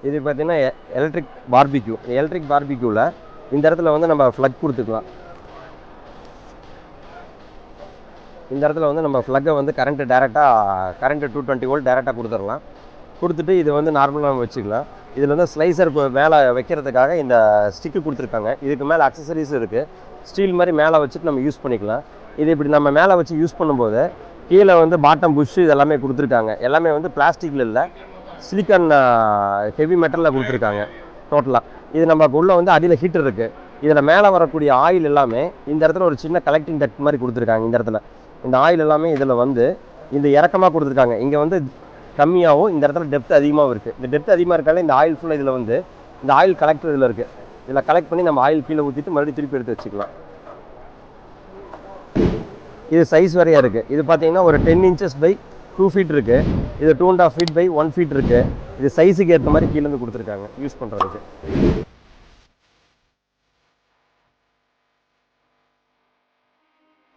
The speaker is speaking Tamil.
இது பார்த்தீங்கன்னா எலக்ட்ரிக் பார்பிக்யூ. எலக்ட்ரிக் பார்பிக்யூவில் இந்த இடத்துல வந்து நம்ம ஃப்ளக் கொடுத்துக்கலாம். இந்த இடத்துல வந்து நம்ம ஃப்ளக்கை வந்து கரண்ட்டு 220 வோல்ட் டேரெக்டாக கொடுத்துடலாம். கொடுத்துட்டு இது வந்து நார்மலாக வச்சுக்கலாம். இதில் வந்து ஸ்லைசர் மேலே வைக்கிறதுக்காக இந்த ஸ்டிக்கு கொடுத்துருக்காங்க. இதுக்கு மேலே அக்சசரிஸ் இருக்குது. ஸ்டீல் மாதிரி மேலே வச்சுட்டு நம்ம யூஸ் பண்ணிக்கலாம். இது இப்படி நம்ம மேலே வச்சு யூஸ் பண்ணும்போது கீழே வந்து பாட்டம் புஷ்ஷு இது எல்லாமே கொடுத்துருக்காங்க. எல்லாமே வந்து பிளாஸ்டிக்கில் இல்லை, சிலிக்கான் ஹெவி மெட்டலில் கொடுத்துருக்காங்க டோட்டலாக. இது நமக்கு உள்ளே வந்து அடியில் ஹீட்டர் இருக்குது. இதில் மேலே வரக்கூடிய ஆயில் எல்லாமே இந்த இடத்துல ஒரு சின்ன கலெக்டிங் டக்ட் மாதிரி கொடுத்துருக்காங்க. இந்த இடத்துல இந்த ஆயில் எல்லாமே இதில் வந்து இந்த இறக்கமாக கொடுத்துருக்காங்க. இங்கே வந்து கம்மியாகவும் இந்த இடத்துல டெப்த் அதிகமாகவும் இருக்குது. இந்த டெப்த் அதிகமாக இருக்கால இந்த ஆயில் ஃபுல்லாக இதில் வந்து இந்த ஆயில் கலெக்டர் இதில் இருக்குது. இதில் கலெக்ட் பண்ணி நம்ம ஆயில் கீழே ஊற்றிட்டு மறுபடியும் திருப்பி எடுத்து வச்சுக்கலாம். இது சைஸ் வரையாக இருக்குது. இது பார்த்தீங்கன்னா ஒரு 10 inches by 2 feet இருக்குது. இது 2.5 feet by 1 feet இருக்குது. இது சைஸுக்கு ஏற்ற மாதிரி கீழேருந்து கொடுத்துருக்காங்க யூஸ் பண்ணுறதுக்கு.